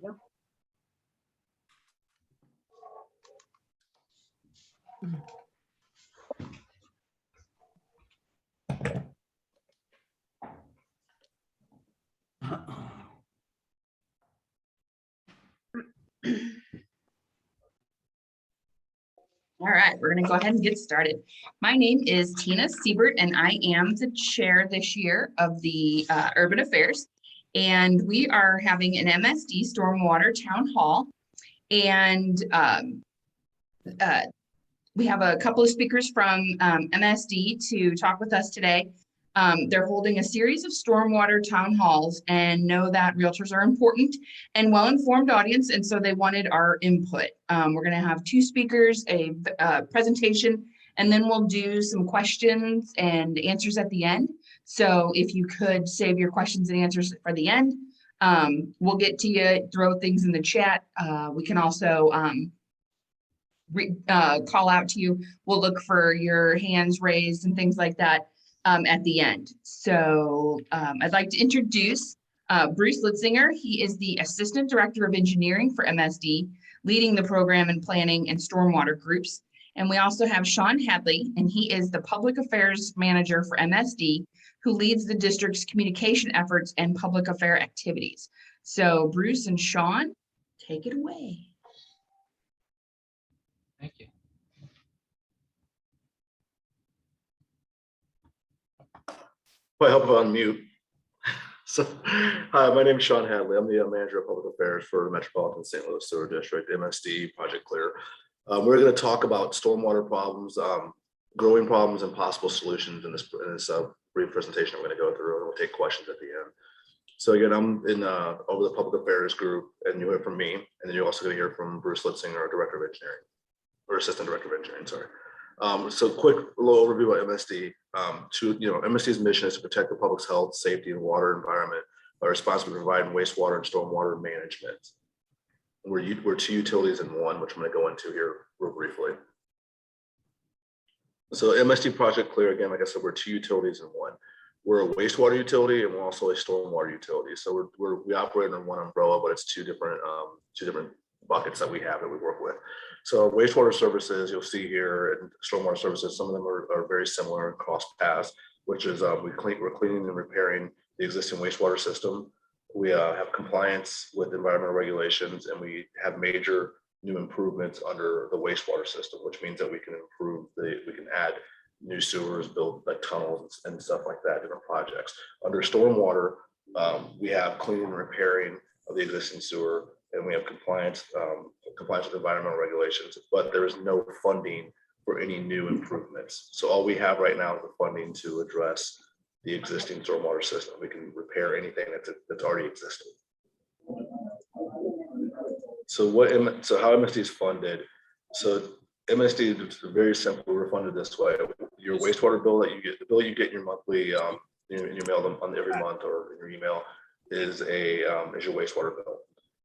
Yep. All right, we're going to go ahead and get started. My name is Tina Siebert, and I am the chair this year of the Urban Affairs. And we are having an MSD Stormwater Town Hall. And we have a couple of speakers from MSD to talk with us today. They're holding a series of stormwater town halls and know that realtors are important and well-informed audience, and so they wanted our input. We're going to have two speakers, a presentation, and then we'll do some questions and answers at the end. So if you could save your questions and answers for the end, we'll get to you, throw things in the chat. We can also call out to you. We'll look for your hands raised and things like that at the end. So I'd like to introduce Bruce Litzinger. He is the Assistant Director of Engineering for MSD, leading the program and planning and stormwater groups. And we also have Sean Hadley, and he is the Public Affairs Manager for MSD, who leads the district's communication efforts and public affair activities. So Bruce and Sean, take it away. Thank you. I hope I'm on mute. So, hi, my name is Sean Hadley. I'm the Manager of Public Affairs for the Metropolitan Sewer District, MSD, Project Clear. We're going to talk about stormwater problems, growing problems, and possible solutions in this brief presentation I'm going to go through, and we'll take questions at the end. So again, I'm in over the Public Affairs group, and you'll hear from me, and then you're also going to hear from Bruce Litzinger, our Director of Engineering, or Assistant Director of Engineering, sorry. So quick little overview about MSD. MSD's mission is to protect the public's health, safety, and water environment by responsibly providing wastewater and stormwater management. We're two utilities in one, which I'm going to go into here real briefly. So MSD Project Clear, again, like I said, we're two utilities in one. We're a wastewater utility and we're also a stormwater utility. So we operate under one umbrella, but it's two different buckets that we have that we work with. So wastewater services, you'll see here, and stormwater services, some of them are very similar and cross paths, which is we're cleaning and repairing the existing wastewater system. We have compliance with environmental regulations, and we have major new improvements under the wastewater system, which means that we can we can add new sewers, build like tunnels and stuff like that, different projects. Under stormwater, we have cleaning and repairing of the existing sewer, and we have compliance with environmental regulations, but there is no funding for any new improvements. So all we have right now is the funding to address the existing stormwater system. We can repair anything that's already existing. So how MSD is funded? So MSD is very simple. We're funded this way. Your wastewater bill that you get, the bill you get in your monthly, in your mail on every month or in your email is your wastewater bill.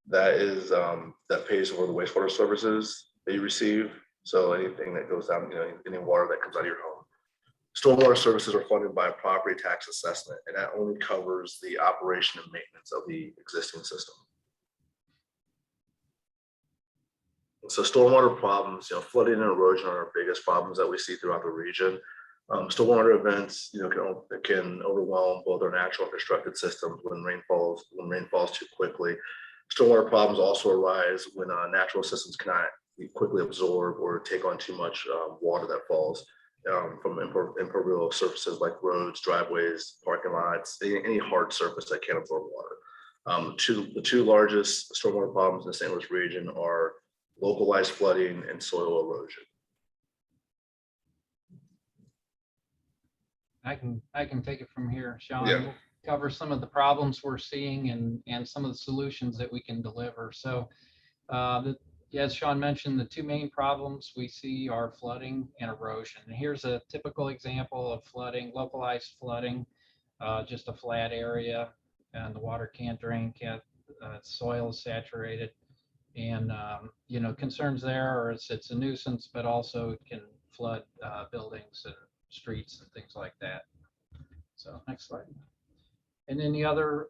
That is that pays for the wastewater services that you receive. So anything that goes down, any water that comes out of your home. Stormwater services are funded by a property tax assessment, and that only covers the operation and maintenance of the existing system. So stormwater problems, flooding and erosion are our biggest problems that we see throughout the region. Stormwater events, can overwhelm both our natural and constructed systems when rain falls too quickly. Stormwater problems also arise when natural systems cannot quickly absorb or take on too much water that falls from impervious surfaces like roads, driveways, parking lots, any hard surface that can't absorb water. The two largest stormwater problems in the St. Louis region are localized flooding and soil erosion. I can take it from here, Sean. Yeah. We'll cover some of the problems we're seeing and some of the solutions that we can deliver. So as Sean mentioned, the two main problems we see are flooding and erosion. And here's a typical example of flooding, localized flooding, just a flat area and the water can't drain, soil is saturated. And concerns there are it's a nuisance, but also it can flood buildings and streets and things like that. So next slide. And then the other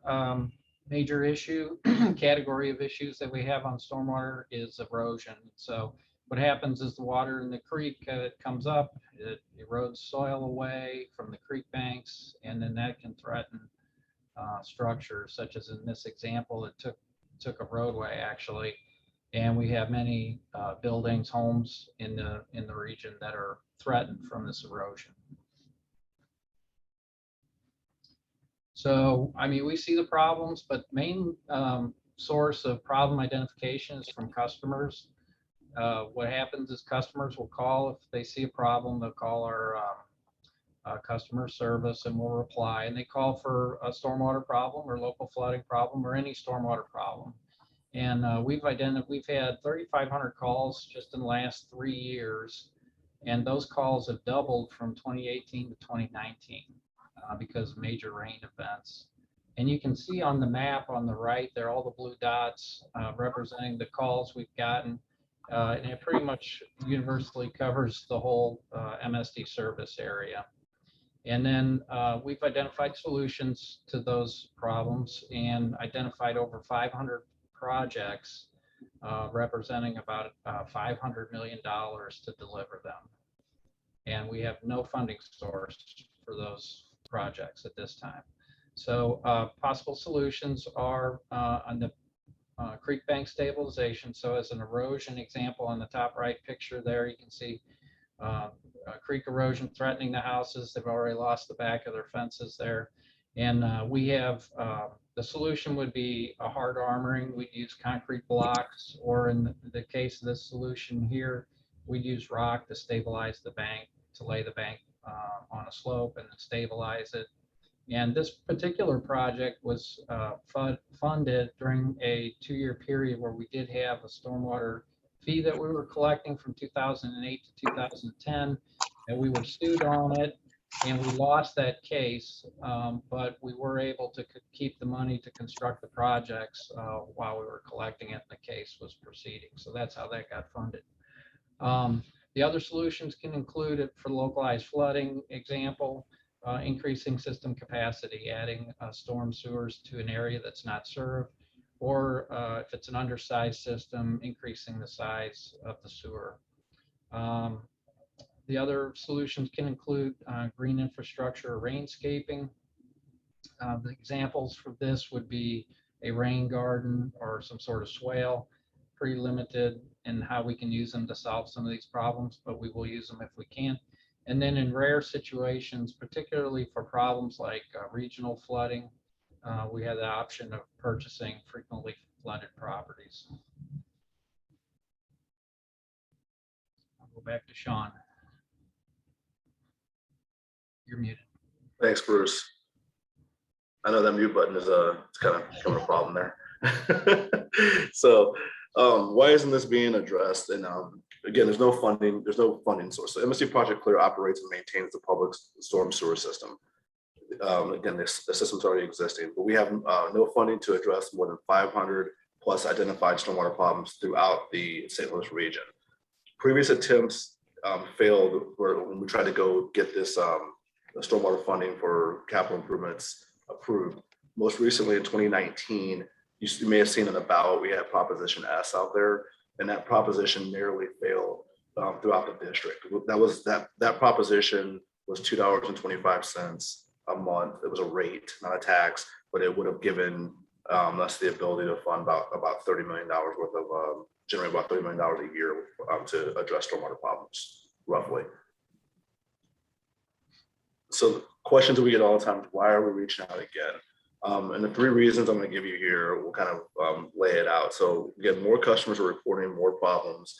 major issue category of issues that we have on stormwater is erosion. So what happens is the water in the creek comes up, it erodes soil away from the creek banks, and then that can threaten structures, such as in this example, it took a roadway actually, and we have many buildings, homes in the region that are threatened from this erosion. So, I mean, we see the problems, but main source of problem identification is from customers. What happens is customers will call if they see a problem. They'll call our customer service and we'll reply. And they call for a stormwater problem or local flooding problem or any stormwater problem. And we've had 3,500 calls just in the last 3 years. And those calls have doubled from 2018 to 2019 because of major rain events. And you can see on the map on the right there, all the blue dots representing the calls we've gotten. And it pretty much universally covers the whole MSD service area. And then we've identified solutions to those problems and identified over 500 projects representing about $500 million to deliver them. And we have no funding source for those projects at this time. So possible solutions are on the creek bank stabilization. So as an erosion example on the top right picture there, you can see creek erosion threatening the houses. They've already lost the back of their fences there. And we have, the solution would be a hard armoring. We'd use concrete blocks, or in the case of this solution here, we'd use rock to stabilize the bank, to lay the bank on a slope and then stabilize it. And this particular project was funded during a 2-year period where we did have a stormwater fee that we were collecting from 2008 to 2010, and we were sued on it, and we lost that case, but we were able to keep the money to construct the projects while we were collecting it, and the case was proceeding. So that's how that got funded. The other solutions can include, for localized flooding example, increasing system capacity, adding storm sewers to an area that's not served, or if it's an undersized system, increasing the size of the sewer. The other solutions can include green infrastructure, rainscaping. The examples for this would be a rain garden or some sort of swale. Pretty limited in how we can use them to solve some of these problems, but we will use them if we can. And then in rare situations, particularly for problems like regional flooding, we have the option of purchasing frequently flooded properties. I'll go back to Sean. You're muted. Thanks, Bruce. I know that mute button is it's kind of becoming a problem there. So why isn't this being addressed? And again, there's no funding source. So MSD Project Clear operates and maintains the public storm sewer system. Again, the system's already existing, but we have no funding to address more than 500 plus identified stormwater problems throughout the St. Louis region. Previous attempts failed when we tried to go get this stormwater funding for capital improvements approved. Most recently in 2019, you may have seen in the ballot, we had Proposition S out there, and that proposition narrowly failed throughout the district. That proposition was $2.25 a month. It was a rate, not a tax, but it would have given us the ability to fund about $30 million worth of, generate about $30 million a year to address stormwater problems, roughly. So questions that we get all the time, why are we reaching out again? And the 3 reasons I'm going to give you here will kind of lay it out. So again, more customers are reporting more problems.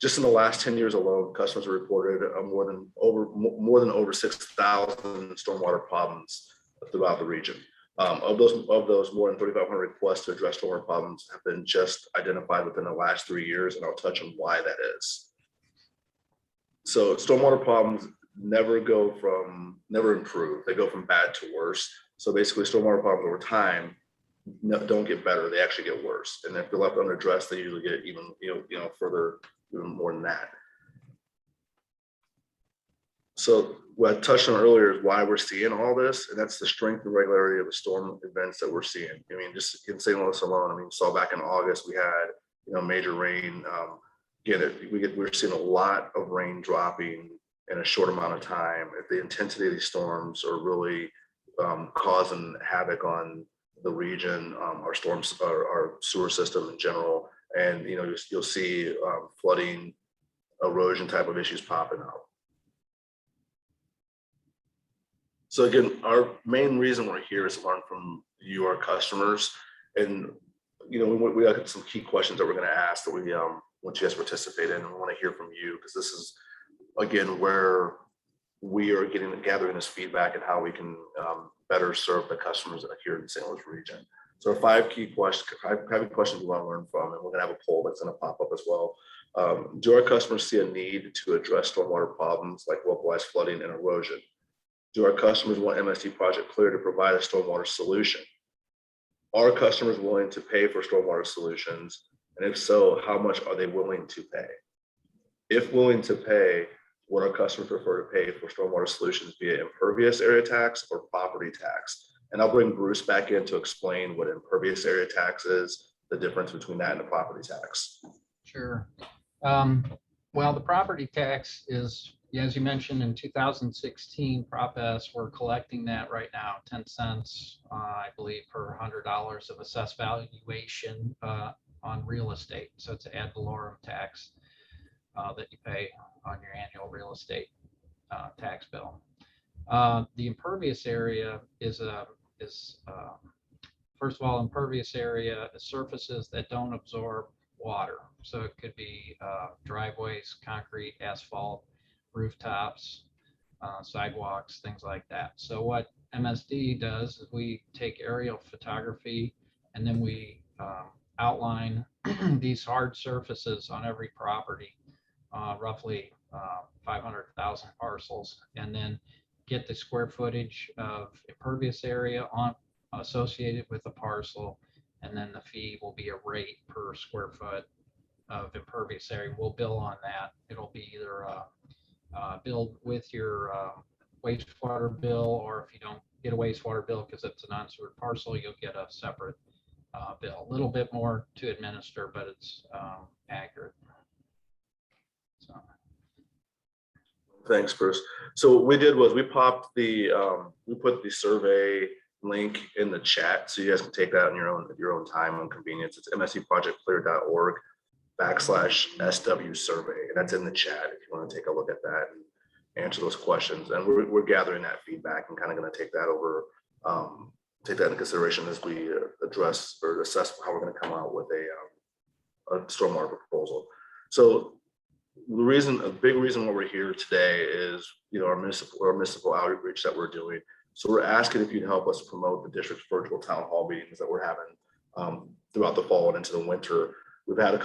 Just in the last 10 years alone, customers have reported more than over 6,000 stormwater problems throughout the region. Of those, more than 3,500 requests to address stormwater problems have been just identified within the last 3 years, and I'll touch on why that is. So stormwater problems never improve. They go from bad to worse. So basically, stormwater problems over time don't get better; they actually get worse. And if they're left unaddressed, they usually get even further, even more than that. So what I touched on earlier is why we're seeing all this, and that's the strength and regularity of the storm events that we're seeing. I mean, just in St. Louis alone, I mean, saw back in August we had major rain. We're seeing a lot of rain dropping in a short amount of time. If the intensity of these storms are really causing havoc on the region, our storms, our sewer system in general, and you'll see flooding, erosion type of issues popping up. So again, our main reason we're here is to learn from you, our customers, and we have some key questions that we're going to ask that we want you guys to participate in, and we want to hear from you because this is again where we are gathering this feedback and how we can better serve the customers that are here in the St. Louis region. So 5 key questions, 5 questions we want to learn from, and we're going to have a poll that's going to pop up as well. Do our customers see a need to address stormwater problems like localized flooding and erosion? Do our customers want MSD Project Clear to provide a stormwater solution? Are customers willing to pay for stormwater solutions? And if so, how much are they willing to pay? If willing to pay, would our customers prefer to pay for stormwater solutions via impervious area tax or property tax? And I'll bring Bruce back in to explain what impervious area tax is, the difference between that and the property tax. Sure. Well, the property tax is, as you mentioned, in 2016, Prop S, we're collecting that right now, 10 cents, I believe, per $100 of assessed valuation on real estate. So it's an ad valorem tax that you pay on your annual real estate tax bill. The impervious area is first of all, impervious area is surfaces that don't absorb water. So it could be driveways, concrete, asphalt, rooftops, sidewalks, things like that. So what MSD does is we take aerial photography and then we outline these hard surfaces on every property, roughly 500,000 parcels, and then get the square footage of impervious area associated with the parcel, and then the fee will be a rate per square foot of impervious area. We'll bill on that. It'll be either billed with your wastewater bill, or if you don't get a wastewater bill because it's a non-sewer parcel, you'll get a separate bill. A little bit more to administer, but it's accurate. So. Thanks, Bruce. So what we did was we popped the we put the survey link in the chat, so you guys can take that on your own time and convenience. It's msdprojectclear.org/SW survey, and that's in the chat if you want to take a look at that and answer those questions. And we're gathering that feedback and kind of going to take that over, take that into consideration as we address or assess how we're going to come out with a stormwater proposal. So a big reason why we're here today is our municipal outreach that we're doing. So we're asking if you'd help us promote the district's virtual town hall meetings that we're having throughout the fall and into the winter. We've had a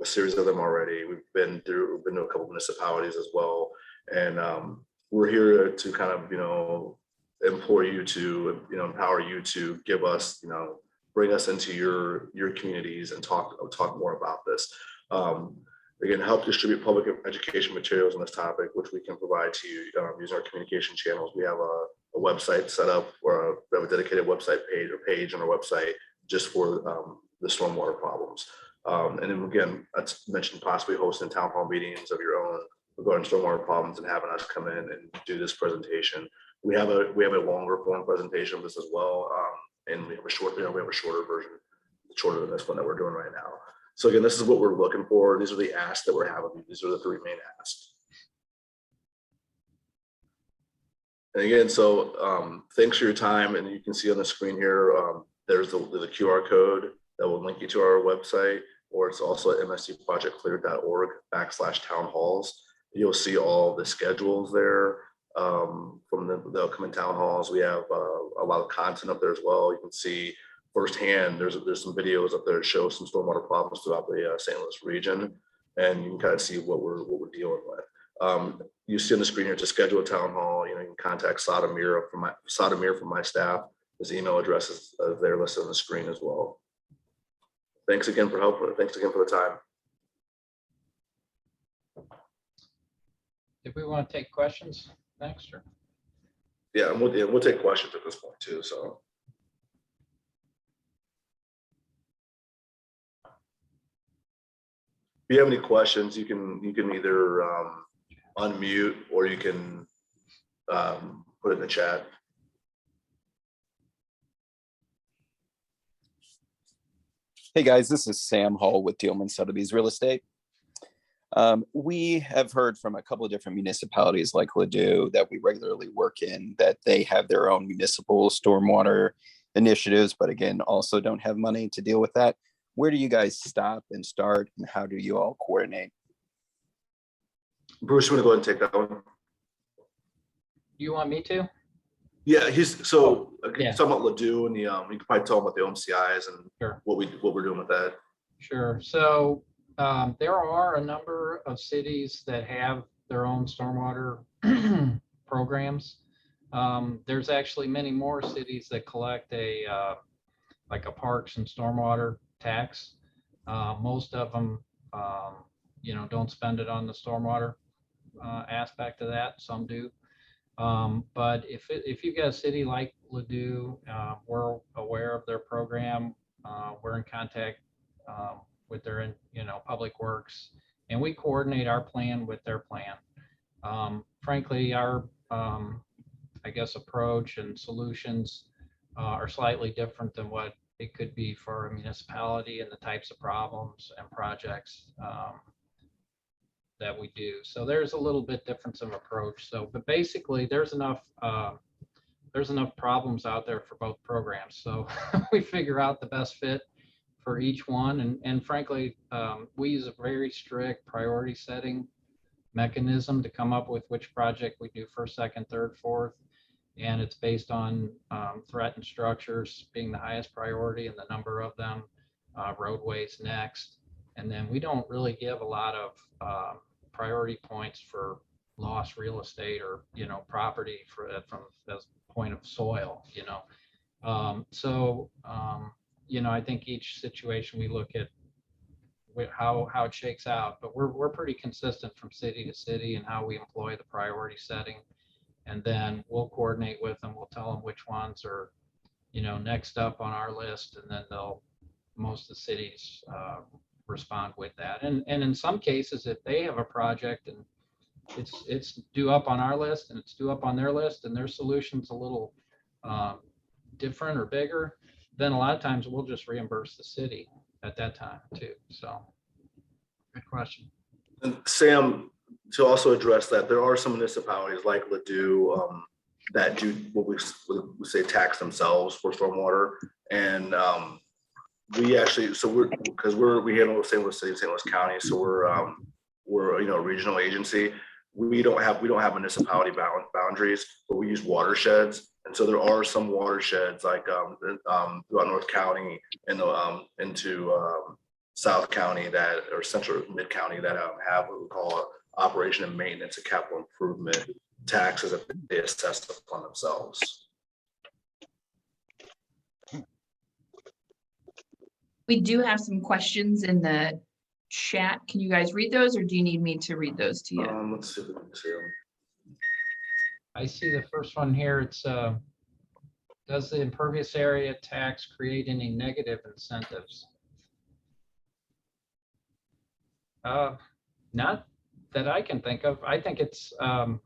series of them already. We've been to a couple of municipalities as well, and we're here to kind of implore you to empower you to give us bring us into your communities and talk more about this. Again, help distribute public education materials on this topic, which we can provide to you using our communication channels. We have a website set up, or we have a dedicated website page on our website just for the stormwater problems. And then again, that's mentioned possibly hosting town hall meetings of your own regarding stormwater problems and having us come in and do this presentation. We have a longer form presentation of this as well, and we have a shorter version, shorter than this one that we're doing right now. So again, this is what we're looking for. These are the asks that we're having. These are the 3 main asks. And again, so thanks for your time. And you can see on the screen here, there's the QR code that will link you to our website, or it's also at msdprojectclear.org/town halls. You'll see all the schedules there from the upcoming town halls. We have a lot of content up there as well. You can see firsthand, there's some videos up there that show some stormwater problems throughout the St. Louis region, and you can kind of see what we're dealing with. You see on the screen here to schedule a town hall. You can contact Sadamir from my staff. His email address is there listed on the screen as well. Thanks again for helping. Thanks again for the time. Did we want to take questions next, or? Yeah, and we'll take questions at this point too, so. If you have any questions, you can either unmute or you can put it in the chat. Hey guys, this is Sam Hall with Dealman Sotheby's Real Estate. We have heard from a couple of different municipalities like Ladue that we regularly work in that they have their own municipal stormwater initiatives, but again, also don't have money to deal with that. Where do you guys stop and start, and how do you all coordinate? Bruce, you want to go ahead and take that one? Do you want me to? Yeah, he's so yeah. talking about Ladue and the you can probably tell him about the OMCIs and Sure. what we're doing with that. Sure. So there are a number of cities that have their own stormwater programs. There's actually many more cities that collect like a parks and stormwater tax. Most of them, don't spend it on the stormwater aspect of that. Some do. But if you've got a city like Ladue, we're aware of their program. We're in contact with their, public works, and we coordinate our plan with their plan. Frankly, our, approach and solutions are slightly different than what it could be for a municipality and the types of problems and projects that we do. So there's a little bit difference of approach. So, but basically there's enough problems out there for both programs. So we figure out the best fit for each one. And frankly, we use a very strict priority setting mechanism to come up with which project we do first, second, third, fourth. And it's based on threatened structures being the highest priority and the number of them, roadways next. And then we don't really give a lot of priority points for lost real estate or, property from as point of soil, I think each situation we look at how it shakes out, but we're pretty consistent from city to city and how we employ the priority setting. And then we'll coordinate with them. We'll tell them which ones are, next up on our list, and then most of the cities respond with that. And in some cases, if they have a project and it's due up on our list and it's due up on their list and their solution's a little different or bigger, then a lot of times we'll just reimburse the city at that time too. So good question. And Sam, to also address that, there are some municipalities like Ladue that do what we say tax themselves for stormwater. And we actually, we handle St. Louis City, St. Louis County, so we're a regional agency. We don't have municipality boundaries, but we use watersheds. And so there are some watersheds like throughout North County and into South County or Central Mid County that have what we call operation and maintenance and capital improvement taxes that they assess upon themselves. We do have some questions in the chat. Can you guys read those, or do you need me to read those to you? Let's see if we can see them. I see the first one here. It's does the impervious area tax create any negative incentives? Not that I can think of. I think it's, other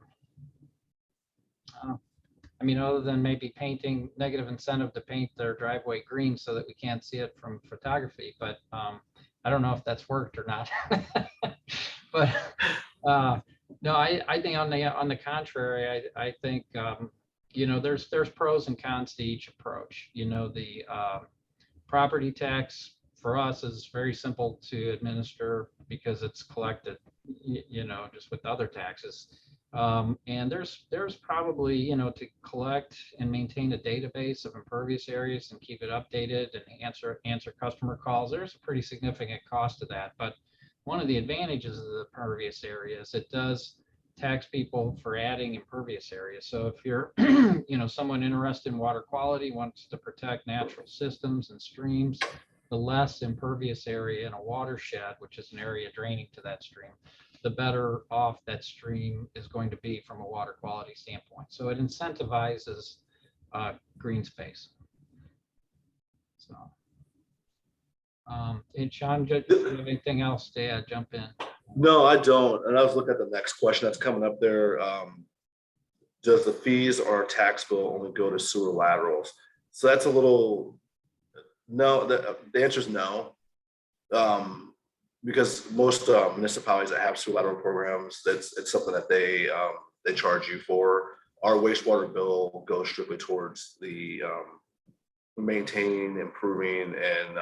than maybe painting, negative incentive to paint their driveway green so that we can't see it from photography, but I don't know if that's worked or not. But no, I think on the contrary, I think there's pros and cons to each approach. The property tax for us is very simple to administer because it's collected, just with other taxes. And there's probably, to collect and maintain a database of impervious areas and keep it updated and answer customer calls. There's a pretty significant cost to that. But one of the advantages of the impervious area is it does tax people for adding impervious areas. So if you're, someone interested in water quality, wants to protect natural systems and streams, the less impervious area in a watershed, which is an area draining to that stream, the better off that stream is going to be from a water quality standpoint. So it incentivizes green space. So, and Sean, do you have anything else to add? Jump in. No, I don't. And I was looking at the next question that's coming up there. Does the fees or tax bill only go to sewer laterals? So that's a little, no, the answer is no. Because most municipalities that have sewer lateral programs, it's something that they charge you for. Our wastewater bill goes strictly towards the maintaining, improving, and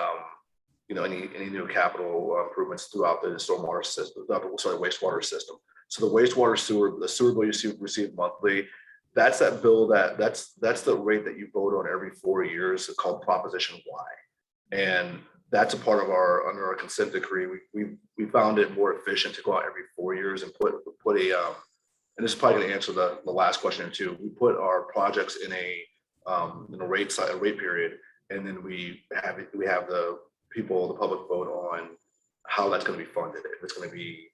any new capital improvements throughout the stormwater system, wastewater system. So the wastewater the sewer bill you receive monthly, that's that bill that's the rate that you vote on every 4 years. It's called Proposition Y, and that's a part of under our consent decree. We found it more efficient to go out every 4 years and put a and this is probably going to answer the last question too. We put our projects in a rate period, and then we have the public vote on how that's going to be funded. If it's going to be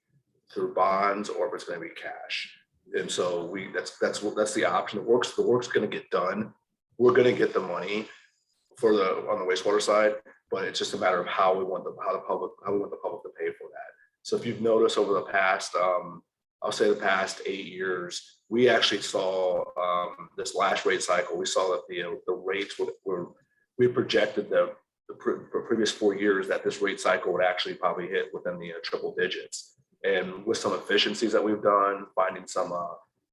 through bonds or if it's going to be cash. And so that's the option. The work's going to get done. We're going to get the money on the wastewater side, but it's just a matter of how we want the public to pay for that. So if you've noticed over the past, I'll say the past 8 years, we actually saw this last rate cycle. We saw that the rates we projected the previous 4 years that this rate cycle would actually probably hit within the triple digits. And with some efficiencies that we've done, finding some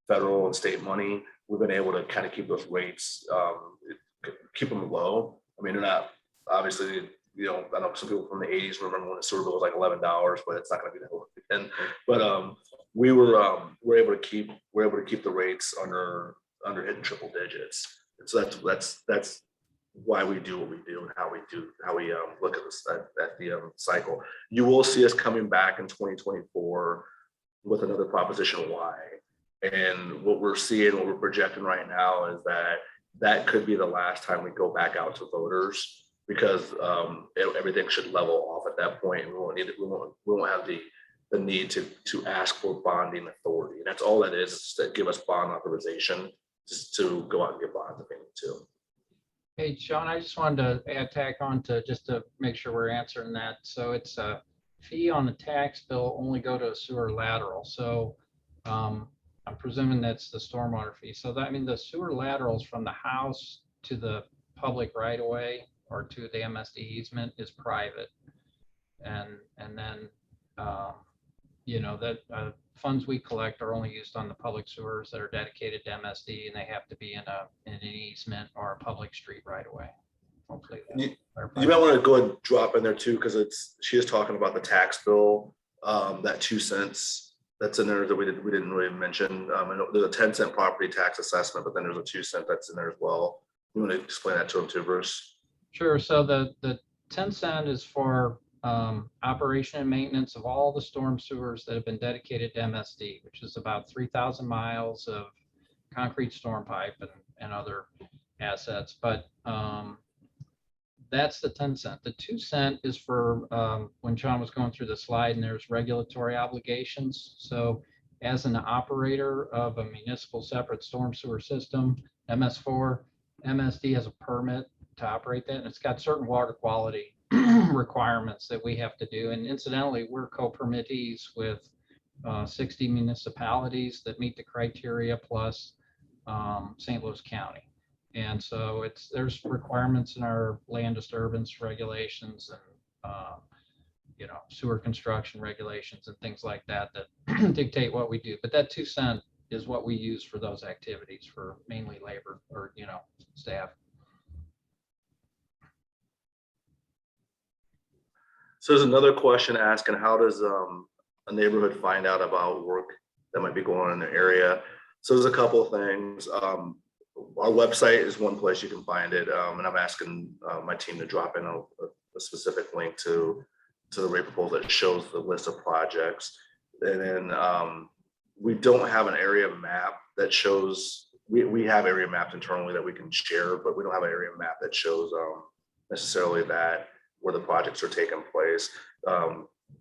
federal and state money, we've been able to kind of keep those rates, keep them low. I mean, they're not obviously, I know some people from the 80s remember when the sewer bill was like $11, but it's not going to be that low again. But we're able to keep the rates under hitting triple digits. And so that's why we do what we do and how we look at this at the cycle. You will see us coming back in 2024 with another Proposition Y, and what we're projecting right now is that could be the last time we go back out to voters, because everything should level off at that point, and we won't have the need to ask for bonding authority. And that's all that is to give us bond authorization just to go out and get bonds if we need to. Hey, Sean, I just wanted to tack on just to make sure we're answering that. So it's a fee on the tax bill only go to a sewer lateral. So I'm presuming that's the stormwater fee. So that, I mean, the sewer laterals from the house to the public right of way or to the MSD easement is private. And then, that funds we collect are only used on the public sewers that are dedicated to MSD, and they have to be in an easement or a public street right away. Hopefully you might want to go and drop in there too, because she is talking about the tax bill, that 2 cents that's in there that we didn't really mention. There's a 10-cent property tax assessment, but then there's a 2 cent that's in there as well. You want to explain that to him too, Bruce? Sure. So the 10 cent is for operation and maintenance of all the storm sewers that have been dedicated to MSD, which is about 3,000 miles of concrete storm pipe and other assets. But that's the 10 cent. The 2 cent is for when Sean was going through the slide, and there's regulatory obligations. So as an operator of a municipal separate storm sewer system, MS4, MSD has a permit to operate that, and it's got certain water quality requirements that we have to do. And incidentally, we're co-permittees with 60 municipalities that meet the criteria, plus St. Louis County. And so there's requirements in our land disturbance regulations and sewer construction regulations and things like that dictate what we do. But that 2 cent is what we use for those activities, for mainly labor or staff. So there's another question asking, how does a neighborhood find out about work that might be going on in their area? So there's a couple of things. Our website is one place you can find it, and I'm asking my team to drop in a specific link to the rate proposal that shows the list of projects. And then we don't have an area map that shows, we have area maps internally that we can share, but we don't have an area map that shows necessarily that where the projects are taking place.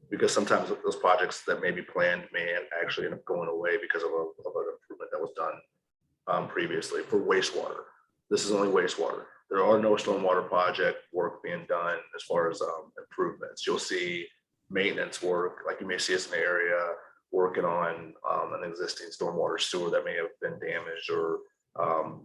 because sometimes those projects that may be planned may actually end up going away because of an improvement that was done previously. For wastewater, this is only wastewater. There are no stormwater project work being done as far as improvements. You'll see maintenance work, like you may see us in the area working on an existing stormwater sewer that may have been damaged, or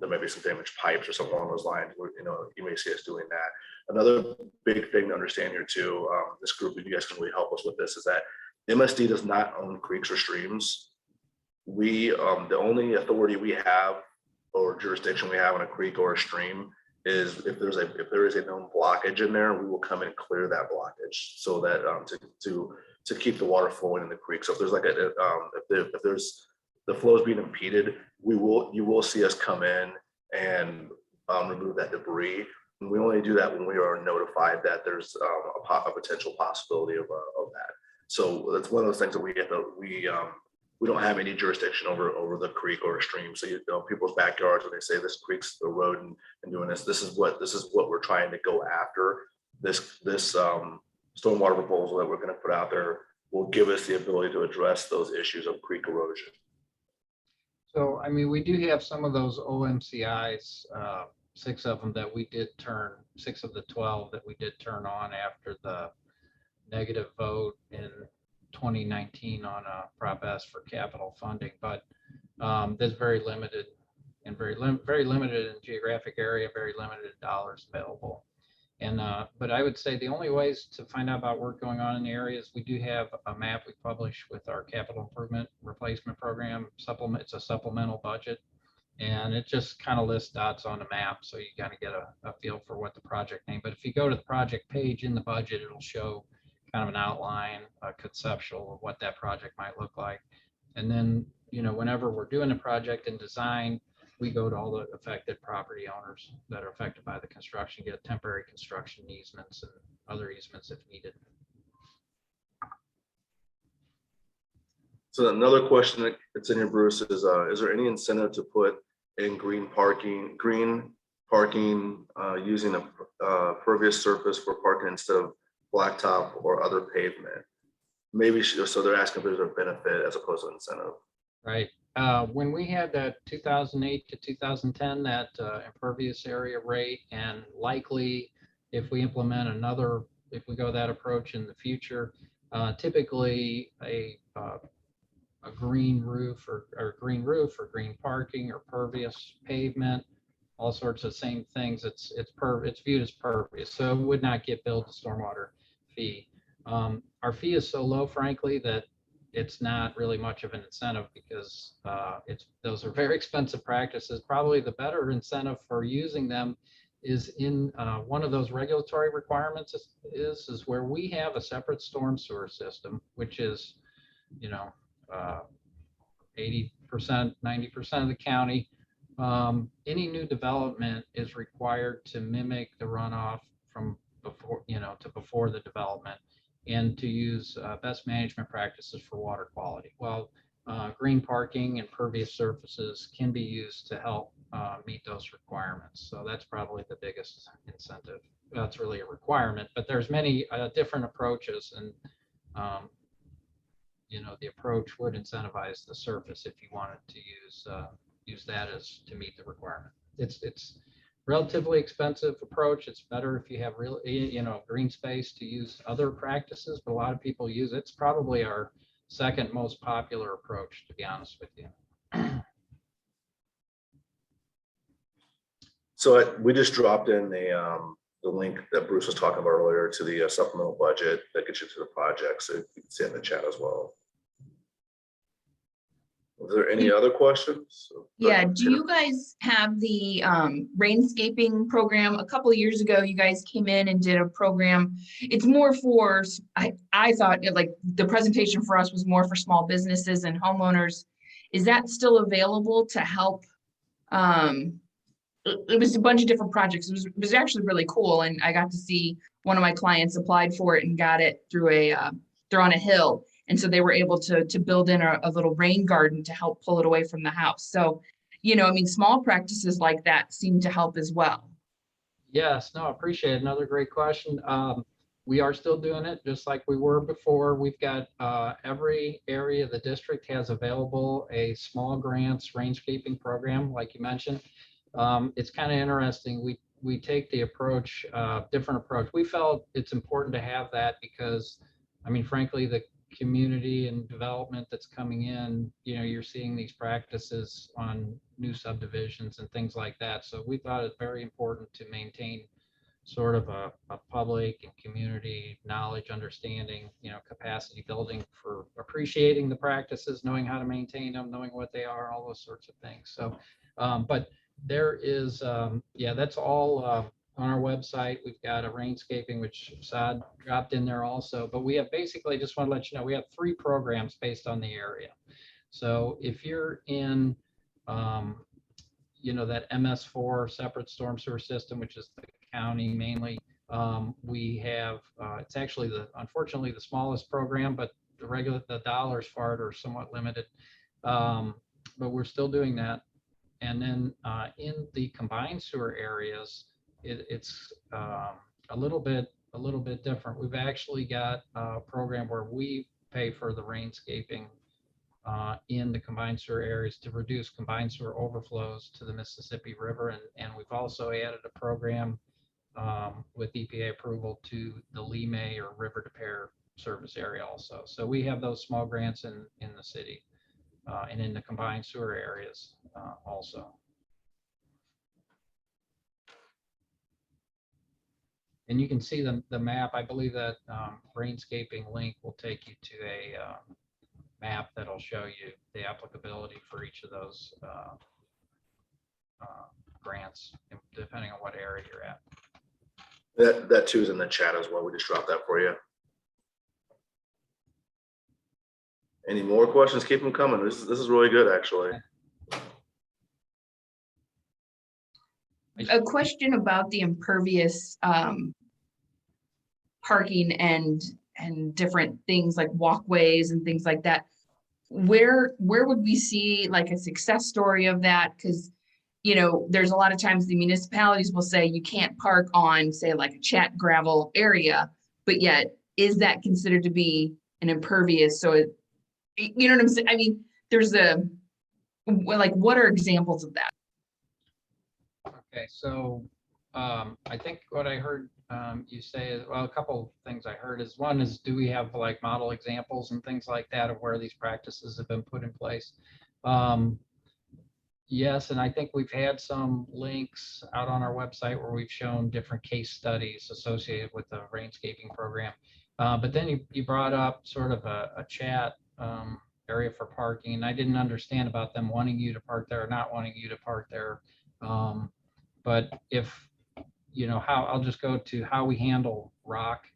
there may be some damaged pipes or something along those lines. Where, you may see us doing that. Another big thing to understand here too, this group, and you guys can really help us with this, is that MSD does not own creeks or streams. We, the only authority we have or jurisdiction we have on a creek or a stream is if there is a known blockage in there, we will come and clear that blockage so that to keep the water flowing in the creek. So if there's like if there's the flow is being impeded, you will see us come in and remove that debris. And we only do that when we are notified that there's a potential possibility of that. So that's one of those things that we don't have any jurisdiction over the creek or a stream. So people's backyards, when they say this creek's the road and doing this is what we're trying to go after. This stormwater proposal that we're going to put out there will give us the ability to address those issues of creek erosion. So, I mean, we do have some of those OMCIs, 6 of them that we did turn, 6 of the 12 that we did turn on after the negative vote in 2019 on a Prop S for capital funding, but there's very limited and very limited in geographic area, very limited dollars available. And but I would say the only ways to find out about work going on in the area is we do have a map we publish with our capital improvement replacement program supplement. It's a supplemental budget, and it just kind of lists dots on the map, so you kind of get a feel for what the project name. But if you go to the project page in the budget, it'll show kind of an outline, a conceptual of what that project might look like. And then, whenever we're doing a project in design, we go to all the affected property owners that are affected by the construction, get temporary construction easements and other easements if needed. So another question that's in here, Bruce, is there any incentive to put in green parking using a pervious surface for parking instead of blacktop or other pavement? Maybe so they're asking if there's a benefit as opposed to incentive. Right. When we had that 2008 to 2010, that impervious area rate, and likely if we implement if we go that approach in the future, typically a green roof or green parking or pervious pavement, all sorts of same things. It's viewed as pervious, so it would not get billed the stormwater fee. Our fee is so low, frankly, that it's not really much of an incentive because those are very expensive practices. Probably the better incentive for using them is in one of those regulatory requirements is where we have a separate storm sewer system, which is 80%, 90% of the county. Any new development is required to mimic the runoff from before the development, and to use best management practices for water quality. Well, green parking and pervious surfaces can be used to help meet those requirements. So that's probably the biggest incentive. That's really a requirement, but there's many different approaches, and the approach would incentivize the surface if you wanted to use that as to meet the requirement. It's relatively expensive approach. It's better if you have real, green space to use other practices, but a lot of people use it. It's probably our second most popular approach, to be honest with you. So we just dropped in the link that Bruce was talking about earlier to the supplemental budget that gets you to the project. So you can see it in the chat as well. Is there any other questions? Yeah, do you guys have the rainscaping program? A couple of years ago, you guys came in and did a program. It's more for, I thought like the presentation for us was more for small businesses and homeowners. Is that still available to help? It was a bunch of different projects. It was actually really cool. And I got to see one of my clients applied for it and got it through they're on a hill. And so they were able to build in a little rain garden to help pull it away from the house. So, small practices like that seem to help as well. Yes, no, appreciate it. Another great question. we are still doing it just like we were before. We've got every area of the district has available a small grants rainscaping program, like you mentioned. It's kind of interesting. We take the approach, different approach. We felt it's important to have that because, I mean, frankly, the community and development that's coming in, you know, you're seeing these practices on new subdivisions and things like that. So we thought it's very important to maintain sort of a public and community knowledge, understanding, you know, capacity building for appreciating the practices, knowing how to maintain them, knowing what they are, all those sorts of things. So, but there is, yeah, that's all on our website. We've got a rainscaping, which Saad dropped in there also, but we have basically, just want to let you know, we have 3 programs based on the area. So if you're in, you know, that MS4 separate storm sewer system, which is the county mainly, we have, it's actually unfortunately the smallest program, but the dollars for it are somewhat limited. But we're still doing that. And then in the combined sewer areas, it's a little bit different. We've actually got a program where we pay for the rainscaping in the combined sewer areas to reduce combined sewer overflows to the Mississippi River. And we've also added a program with EPA approval to the Lemay or River to Pear service area also. So we have those small grants in the city and in the combined sewer areas also. And you can see the map. I believe that rainscaping link will take you to a map that'll show you the applicability for each of those grants, depending on what area you're at. That too is in the chat as well. We just dropped that for you. Any more questions? Keep them coming. This is really good, actually. A question about the impervious parking and different things like walkways and things like that. Where would we see like a success story of that? Because, you know, there's a lot of times the municipalities will say you can't park on, say, like a chat gravel area, but yet is that considered to be an impervious? So it, you know what I'm saying? I mean, there's like, what are examples of that? Okay, so I think what I heard you say is, well, a couple things I heard is, one is, do we have like model examples and things like that of where these practices have been put in place? Yes, and I think we've had some links out on our website where we've shown different case studies associated with the rainscaping program. But then you brought up sort of a chat area for parking, and I didn't understand about them wanting you to park there or not wanting you to park there. But if, you know, I'll just go to how we handle rocked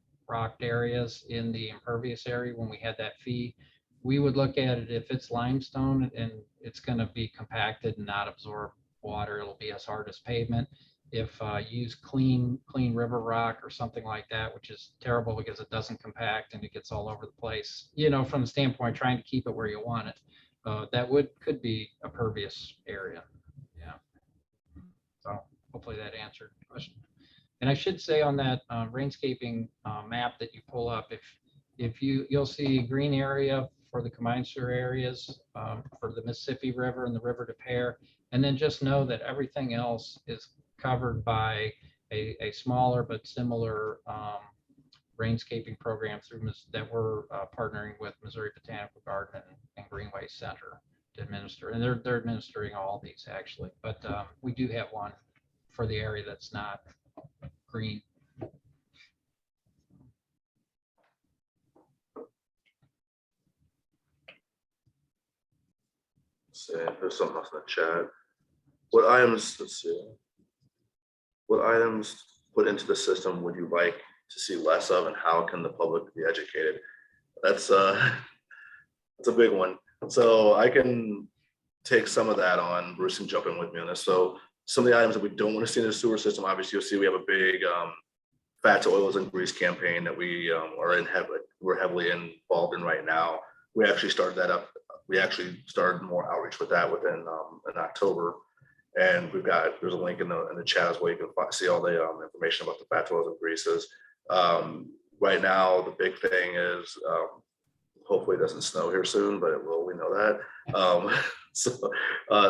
areas in the impervious area when we had that fee. We would look at it, if it's limestone and it's going to be compacted and not absorb water, it'll be as hard as pavement. If you use clean river rock or something like that, which is terrible because it doesn't compact and it gets all over the place, you know, from the standpoint trying to keep it where you want it, that could be a pervious area. Yeah. So hopefully that answered the question. And I should say on that rainscaping map that you pull up, if you'll see a green area for the combined sewer areas for the Mississippi River and the River to Pear, and then just know that everything else is covered by a smaller but similar rainscaping program that we're partnering with Missouri Botanical Garden and Greenway Center to administer, and they're administering all these actually, but we do have one for the area that's not green. See, there's something else in the chat. What items, let's see. What items put into the system would you like to see less of, and how can the public be educated? That's a big one. So I can take some of that on. Bruce can jump in with me on this. So some of the items that we don't want to see in the sewer system, obviously you'll see we have a big fat to oils and grease campaign that we're heavily involved in right now. We actually started that up. We actually started more outreach with that in October. And there's a link in the chat as well. You can see all the information about the fat oils and greases. Right now, the big thing is hopefully it doesn't snow here soon, but it will. We know that.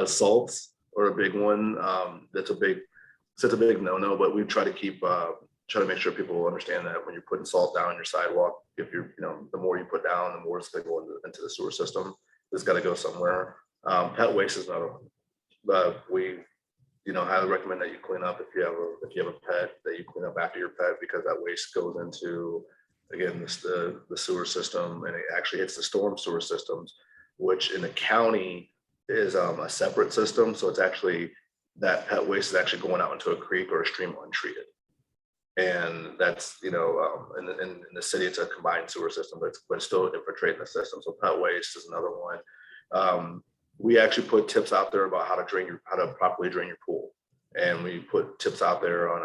Salts are a big one. That's a big no-no. But we try to keep try to make sure people understand that when you're putting salt down your sidewalk, if you're the more you put down, the more it's going to go into the sewer system. It's got to go somewhere. Pet waste is another one. But we highly recommend that you clean up if you have a pet, that you clean up after your pet, because that waste goes into, again, the sewer system, and it actually hits the storm sewer systems, which in the county is a separate system. So it's actually, that pet waste is actually going out into a creek or a stream untreated. And that's, in the city, it's a combined sewer system, but it's still infiltrating the system. So pet waste is another one. We actually put tips out there about how to properly drain your pool, and we put tips out there on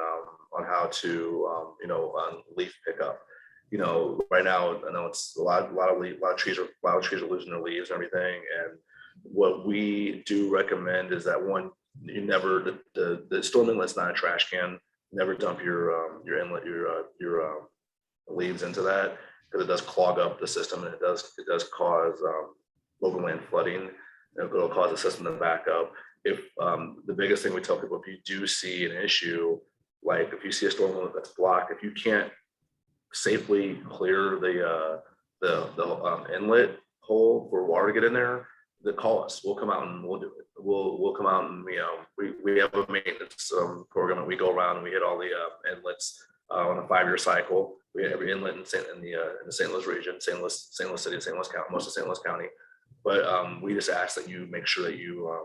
how to on leaf pickup. Right now I know it's a lot of trees are losing their leaves and everything. And what we do recommend is that, one, you never, the storm inlet's not a trash can. Never dump your inlet, your leaves into that, because it does clog up the system, and it does cause overland flooding. It'll cause the system to back up. If the biggest thing we tell people, if you do see an issue, like if you see a storm inlet that's blocked, if you can't safely clear the inlet hole for water to get in there, then call us. We'll come out and we'll do it. We'll come out, and we have a maintenance program, and we go around and we hit all the inlets on a 5-year cycle. We hit every inlet in the St. Louis region, St. Louis City, St. Louis County, most of St. Louis County. But we just ask that you make sure that you,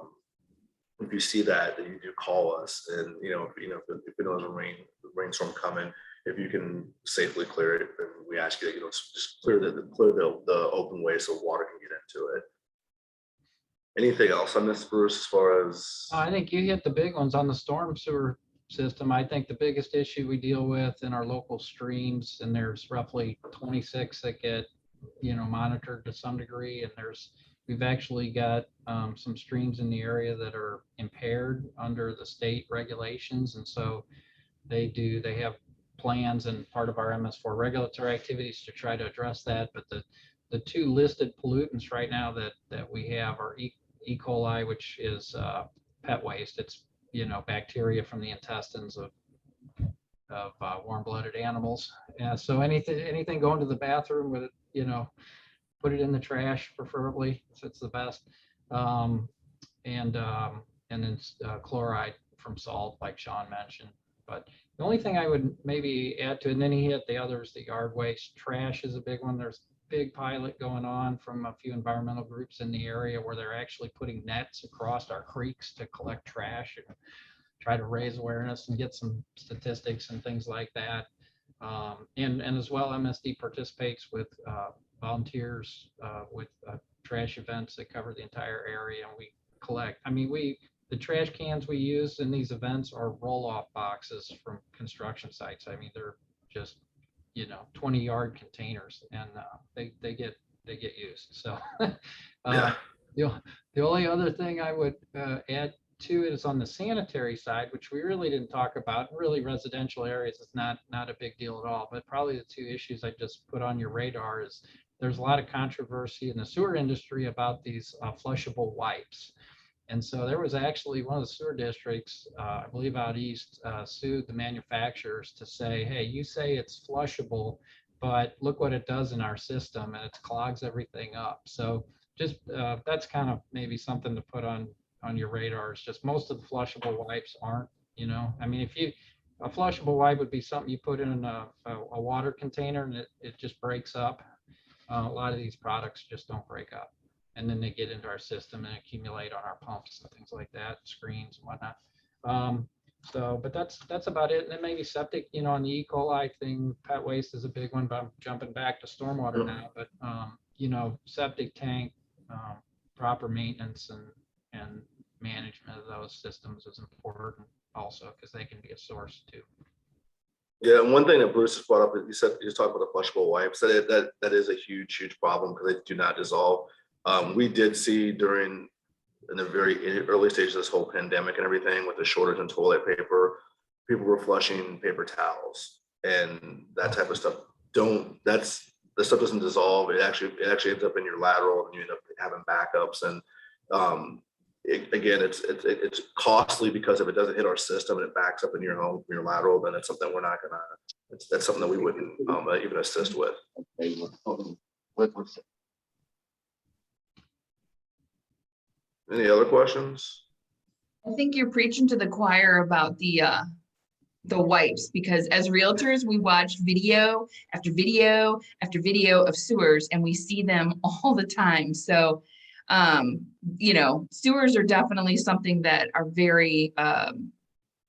if you see that you do call us. And if there's a rainstorm coming, if you can safely clear it, then we ask you that just clear the open way so water can get into it. Anything else on this, Bruce, as far as? I think you hit the big ones on the storm sewer system. I think the biggest issue we deal with in our local streams, and there's roughly 26 that get monitored to some degree, and we've actually got some streams in the area that are impaired under the state regulations, and so they have plans and part of our MS4 regulatory activities to try to address that. But the two listed pollutants right now that we have are E. coli, which is pet waste. It's bacteria from the intestines of warm-blooded animals. So anything going to the bathroom with it, put it in the trash, preferably, so it's the best. And then chloride from salt, like Sean mentioned. But the only thing I would maybe add to it, and then he hit the others, the yard waste. Trash is a big one. There's a big pilot going on from a few environmental groups in the area where they're actually putting nets across our creeks to collect trash and try to raise awareness and get some statistics and things like that. And as well, MSD participates with volunteers with trash events that cover the entire area, and we collect. The trash cans we use in these events are roll-off boxes from construction sites. They're just 20-yard containers, and they get used. So the only other thing I would add to it is on the sanitary side, which we really didn't talk about. Really, residential areas is not a big deal at all, but probably the two issues I just put on your radar is there's a lot of controversy in the sewer industry about these flushable wipes. And so there was actually one of the sewer districts, I believe out east, sued the manufacturers to say, hey, you say it's flushable, but look what it does in our system, and it clogs everything up. So just that's kind of maybe something to put on your radar. Is just most of the flushable wipes aren't, a flushable wipe would be something you put in a water container and it just breaks up. A lot of these products just don't break up, and then they get into our system and accumulate on our pumps and things like that, screens and whatnot. But that's about it. And then maybe septic, on the E. coli thing, pet waste is a big one, but I'm jumping back to stormwater now. But septic tank, proper maintenance and management of those systems is important also, because they can be a source too. Yeah, and one thing that Bruce has brought up, you talked about the flushable wipes. That is a huge problem because they do not dissolve. We did see in the very early stages of this whole pandemic and everything, with the shortage in toilet paper, people were flushing paper towels, and that type of stuff the stuff doesn't dissolve. It actually ends up in your lateral, and you end up having backups. And it's costly, because if it doesn't hit our system and it backs up in your home, your lateral, then it's something we're not gonna. That's something that we wouldn't even assist with. Any other questions? I think you're preaching to the choir about the wipes, because as realtors, we watch video after video after video of sewers, and we see them all the time. So, you know, sewers are definitely something that are very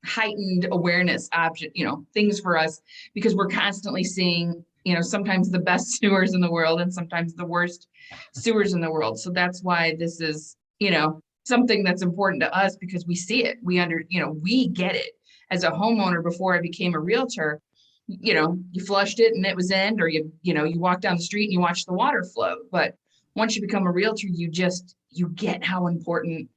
heightened awareness option, you know, things for us, because we're constantly seeing, you know, sometimes the best sewers in the world and sometimes the worst sewers in the world. So that's why this is, you know, something that's important to us, because we see it. You know, we get it. As a homeowner, before I became a realtor, you know, you flushed it and it was in, or you know, you walk down the street and you watch the water flow. But once you become a realtor, you get how important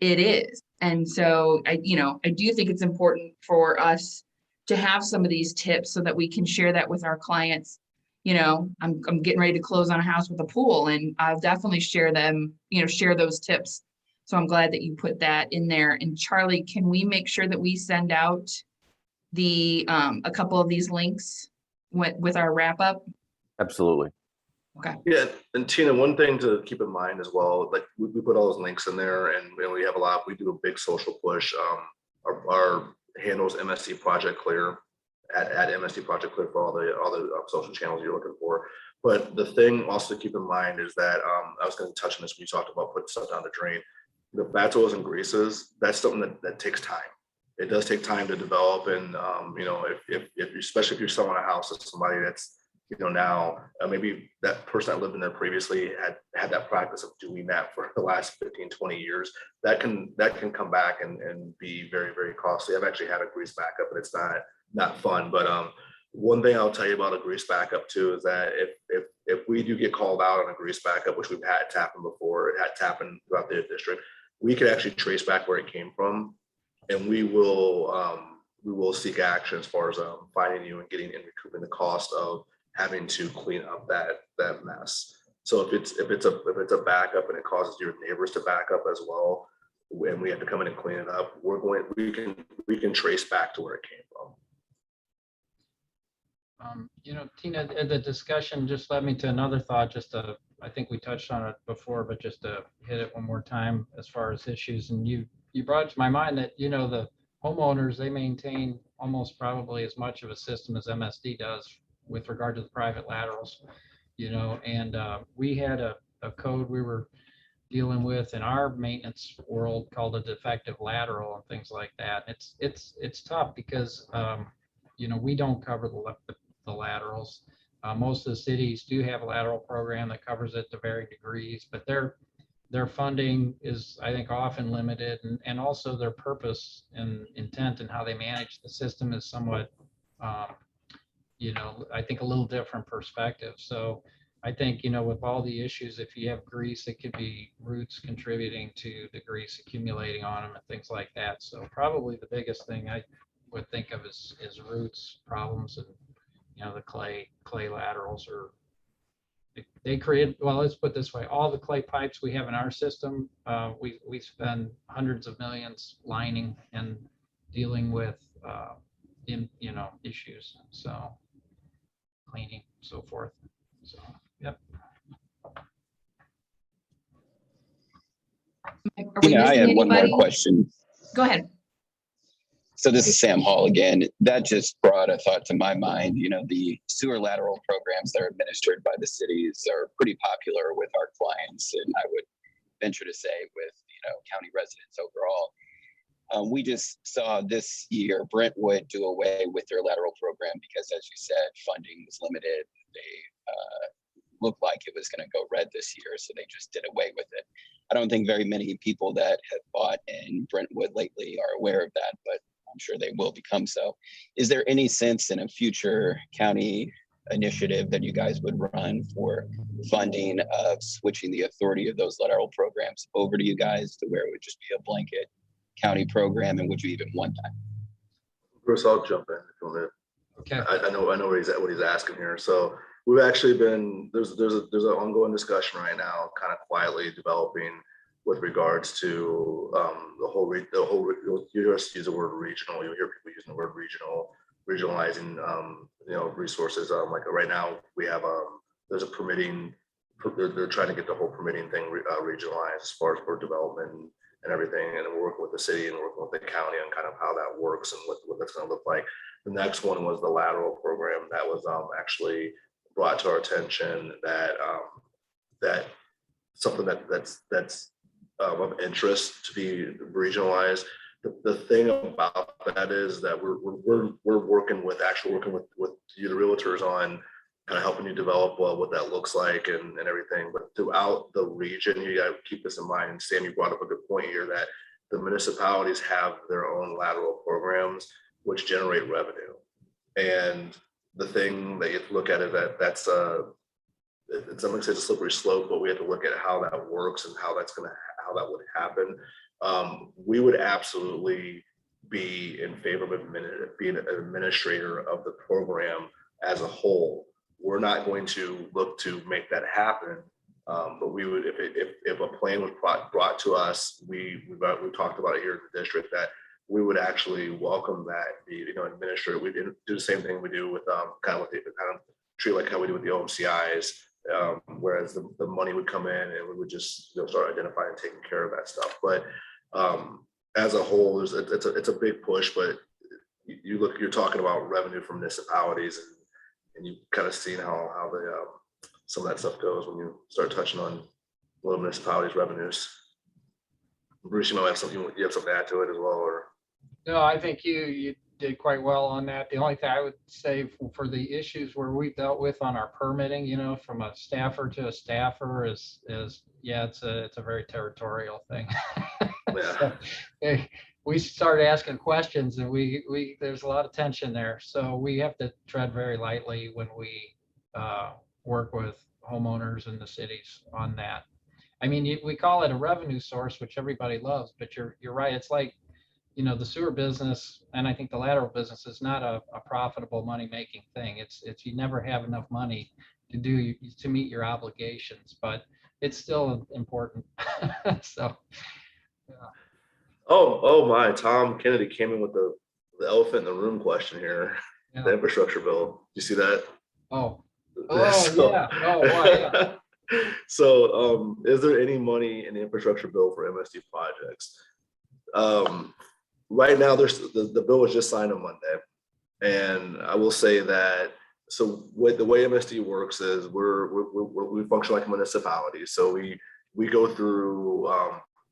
it is. And so I do think it's important for us to have some of these tips so that we can share that with our clients. You know, I'm getting ready to close on a house with a pool, and I'll definitely share them, you know, share those tips. So I'm glad that you put that in there. And Charlie, can we make sure that we send out the a couple of these links with our wrap up? Absolutely. Okay. Yeah, and Tina, one thing to keep in mind as well, like we put all those links in there, and we have we do a big social push. Our handles MSD Project Clear at MSD Project Clear for all the social channels you're looking for. But the thing also to keep in mind is that I was going to touch on this when you talked about putting stuff down the drain. The fats, oils, and greases, that's something that takes time. It does take time to develop, and you know, if especially if you're selling a house to somebody that's, you know, now maybe that person that lived in there previously had that practice of doing that for the last 15, 20 years, that can come back and be very, very costly. I've actually had a grease backup, and it's not fun. But one thing I'll tell you about a grease backup too is that if we do get called out on a grease backup, which we've had happen before, it had happened throughout the district, we can actually trace back where it came from, and we will seek action as far as finding you and getting and recouping the cost of having to clean up that mess. So if it's a backup and it causes your neighbors to back up as well, and we have to come in and clean it up, we can trace back to where it came from. You know, Tina, the discussion just led me to another thought. I think we touched on it before, but just to hit it one more time as far as issues. And you brought to my mind that, you know, the homeowners, they maintain almost probably as much of a system as MSD does with regard to the private laterals, you know. And we had a code we were dealing with in our maintenance world called a defective lateral and things like that. It's tough because you know, we don't cover the laterals. Most of the cities do have a lateral program that covers it to varying degrees, but their funding is, I think, often limited, and also their purpose and intent and how they manage the system is somewhat, you know, I think a little different perspective. So I think, you know, with all the issues, if you have grease, it could be roots contributing to the grease accumulating on them and things like that. So probably the biggest thing I would think of is roots problems, and, you know, the clay laterals are, they create, well, let's put it this way, all the clay pipes we have in our system, we spend hundreds of millions lining and dealing with you know, issues, so cleaning, so forth. So yep. Are we Yeah, I missing had one more anybody? question. Go ahead. So this is Sam Hall again. That just brought a thought to my mind. You know, the sewer lateral programs that are administered by the cities are pretty popular with our clients, and I would venture to say with, you know, county residents overall. We just saw this year Brentwood do away with their lateral program because, as you said, funding was limited. They looked like it was going to go red this year, so they just did away with it. I don't think very many people that have bought in Brentwood lately are aware of that, but I'm sure they will become so. Is there any sense in a future county initiative that you guys would run for funding of switching the authority of those lateral programs over to you guys, to where it would just be a blanket county program? And would you even want that? Bruce, I'll jump in if you want to. Okay. I know what he's asking here. So we've actually been, there's an ongoing discussion right now, kind of quietly developing with regards to you just use the word regional. You'll hear people using the word regional, regionalizing, resources. Like right now we have, there's a permitting, they're trying to get the whole permitting thing regionalized as far as for development and everything. And we're working with the city and working with the county on kind of how that works and what that's going to look like. The next one was the lateral program that was actually brought to our attention, that that something that's of interest to be regionalized. The thing about that is that we're working with you, the realtors, on kind of helping you develop what that looks like and everything. But throughout the region, you got to keep this in mind. Sam, you brought up a good point here that the municipalities have their own lateral programs which generate revenue. And the thing that you have to look at is that's in some ways it's a slippery slope, but we have to look at how that works and how that would happen. We would absolutely be in favor of being an administrator of the program as a whole. We're not going to look to make that happen, but we would, if a plan was brought to us, we've talked about it here in the district, that we would actually welcome that, administrator. We do the same thing we do with kind of treat like how we do with the OMCIs, whereas the money would come in and we would just start identifying and taking care of that stuff. But as a whole, it's a big push. But you're talking about revenue from municipalities, and you kind of seen how some of that stuff goes when you start touching on little municipalities' revenues. Bruce, you have something to add to it as well, or? No, I think you did quite well on that. The only thing I would say for the issues where we've dealt with on our permitting, from a staffer to a staffer is it's a very territorial thing. Yeah. So, we start asking questions and we there's a lot of tension there. So we have to tread very lightly when we work with homeowners in the cities on that. I mean, we call it a revenue source, which everybody loves, but you're right. It's like, the sewer business, and I think the lateral business is not a profitable money-making thing. It's you never have enough money to meet your obligations, but it's still important. So, yeah. Oh my! Tom Kennedy came in with the elephant in the room question here. Yeah. The infrastructure bill. You see that? Oh, So, yeah. Oh, wow, yeah. So, is there any money in the infrastructure bill for MSD projects? Right now, the bill was just signed on Monday, and I will say that. So, the way MSD works is we function like a municipality. So we go through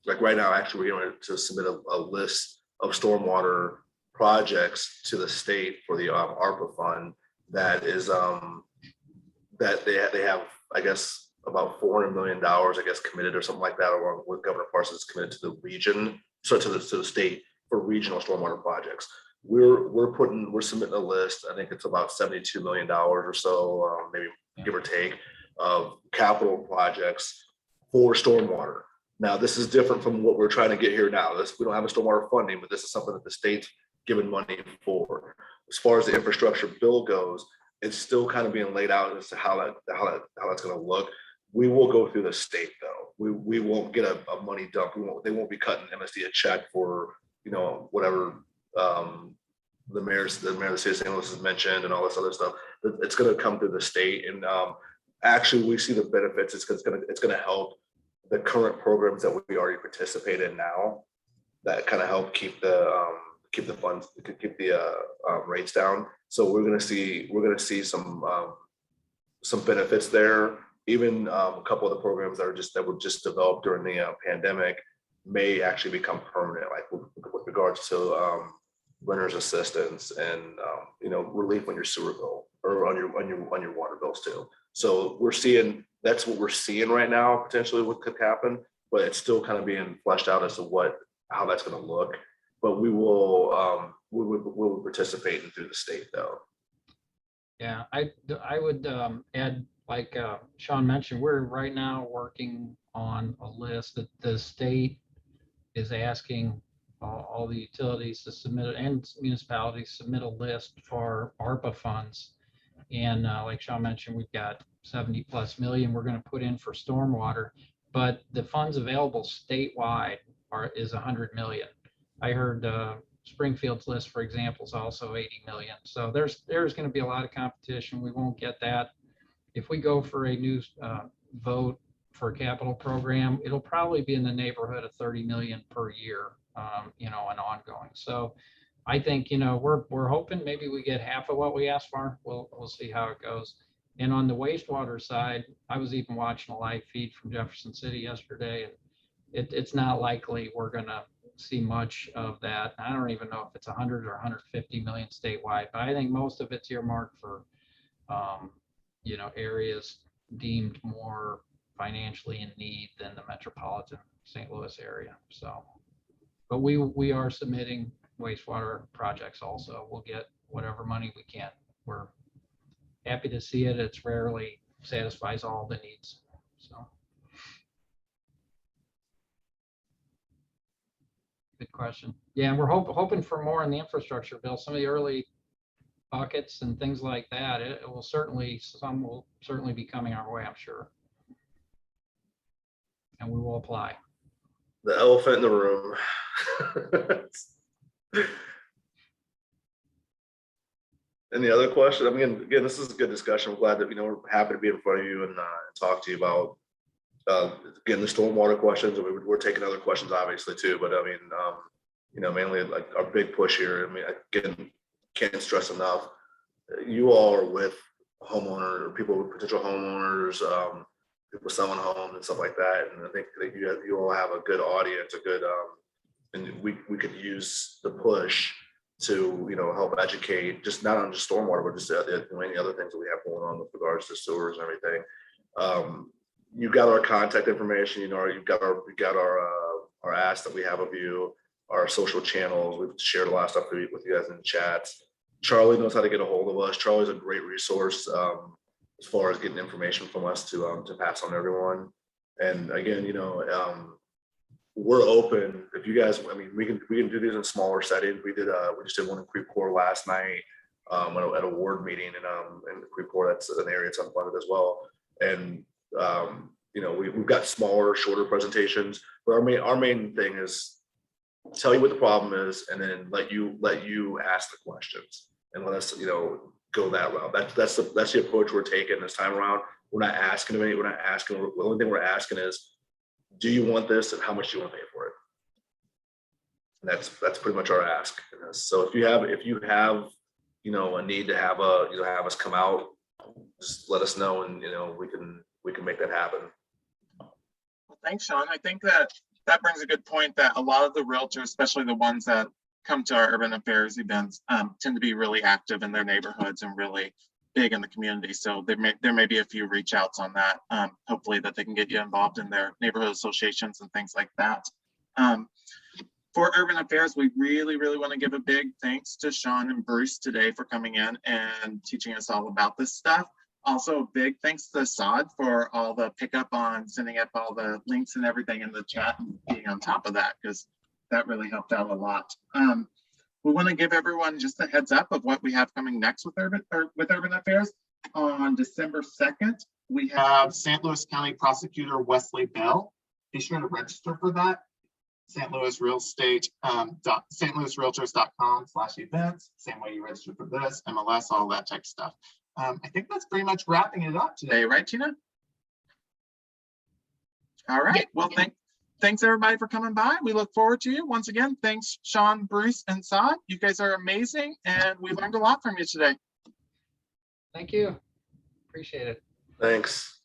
like right now. Actually, we're going to submit a list of stormwater projects to the state for the ARPA fund. That is that they have, I guess, about $400 million, I guess, committed or something like that, along with Governor Parsons committed to the region, so to the state for regional stormwater projects. We're submitting a list. I think it's about $72 million or so, maybe give or take, of capital projects for stormwater. Now, this is different from what we're trying to get here now. We don't have a stormwater funding, but this is something that the state's given money for. As far as the infrastructure bill goes, it's still kind of being laid out as to how that's going to look. We will go through the state though. We won't get a money dump. They won't be cutting MSD a check for whatever the mayor of the city of St. Louis has mentioned and all this other stuff. It's going to come through the state, and actually we see the benefits. It's going to help the current programs that we already participate in now. That kind of help keep the funds, keep the rates down. So we're going to see some benefits there. Even a couple of the programs that were just developed during the pandemic may actually become permanent, like with regards to renter's assistance and relief on your sewer bill or on your water bills too. So that's what we're seeing right now, potentially what could happen, but it's still kind of being fleshed out as to how that's going to look. But we will participate through the state though. Yeah, I would add, like Sean mentioned, we're right now working on a list that the state is asking all the utilities to submit and municipalities submit a list for ARPA funds. And like Sean mentioned, we've got 70+ million we're going to put in for stormwater, but the funds available statewide is 100 million. I heard Springfield's list, for example, is also 80 million. So there's going to be a lot of competition. We won't get that. If we go for a new vote for a capital program, it'll probably be in the neighborhood of 30 million per year, and ongoing. So I think, we're hoping maybe we get half of what we asked for. We'll see how it goes. And on the wastewater side, I was even watching a live feed from Jefferson City yesterday, and it's not likely we're going to see much of that. I don't even know if it's 100 or 150 million statewide, but I think most of it's earmarked for, areas deemed more financially in need than the metropolitan St. Louis area. So, but we are submitting wastewater projects also. We'll get whatever money we can. We're happy to see it. It's rarely satisfies all the needs. So. Good question. Yeah, and we're hoping for more in the infrastructure bill. Some of the early buckets and things like that, some will certainly be coming our way, I'm sure. And we will apply. The elephant in the room. Any other question? I mean, again, this is a good discussion. I'm glad that, we're happy to be in front of you and talk to you about, again, the stormwater questions. We're taking other questions, obviously, too. But I mean, mainly like our big push here. I mean, again, can't stress enough. You all are with homeowners or people with potential homeowners, people selling homes and stuff like that. And I think that you all have a good audience, and we could use the push to help educate, just not on just stormwater, but just many other things that we have going on with regards to sewers and everything. You've got our contact information. You've got our ask that we have of you, our social channels. We've shared a lot of stuff with you guys in the chats. Charlie knows how to get a hold of us. Charlie's a great resource as far as getting information from us to pass on to everyone. And again, we're open. If you guys, I mean, we can do these in smaller settings. We just did one in Creve Coeur last night at a ward meeting in Creve Coeur. That's an area that's unfunded as well. And we've got smaller, shorter presentations. But our main thing is tell you what the problem is, and then let you ask the questions and let us go that route. That's the approach we're taking this time around. We're not asking them. We're not asking. The only thing we're asking is, do you want this, and how much do you want to pay for it? And that's pretty much our ask. So if you have a need to have us come out, just let us know, and we can make that happen. Well, thanks, Sean. I think that brings a good point that a lot of the realtors, especially the ones that come to our urban affairs events, tend to be really active in their neighborhoods and really big in the community. So there may be a few reach outs on that. Hopefully that they can get you involved in their neighborhood associations and things like that. For urban affairs, we really, really want to give a big thanks to Sean and Bruce today for coming in and teaching us all about this stuff. Also, big thanks to Saad for all the pickup on sending up all the links and everything in the chat and being on top of that, because that really helped out a lot. We want to give everyone just a heads up of what we have coming next with urban affairs. On December 2nd, we have St. Louis County Prosecutor Wesley Bell. Be sure to register for that. St. Louis Real Estate, stlouisrealtors.com/events. Same way you register for this, MLS, all that type of stuff. I think that's pretty much wrapping it up today, right, Tina? All right. Well, thanks everybody for coming by. We look forward to you. Once again, thanks, Sean, Bruce, and Saad. You guys are amazing, and we learned a lot from you today. Thank you. Appreciate it. Thanks.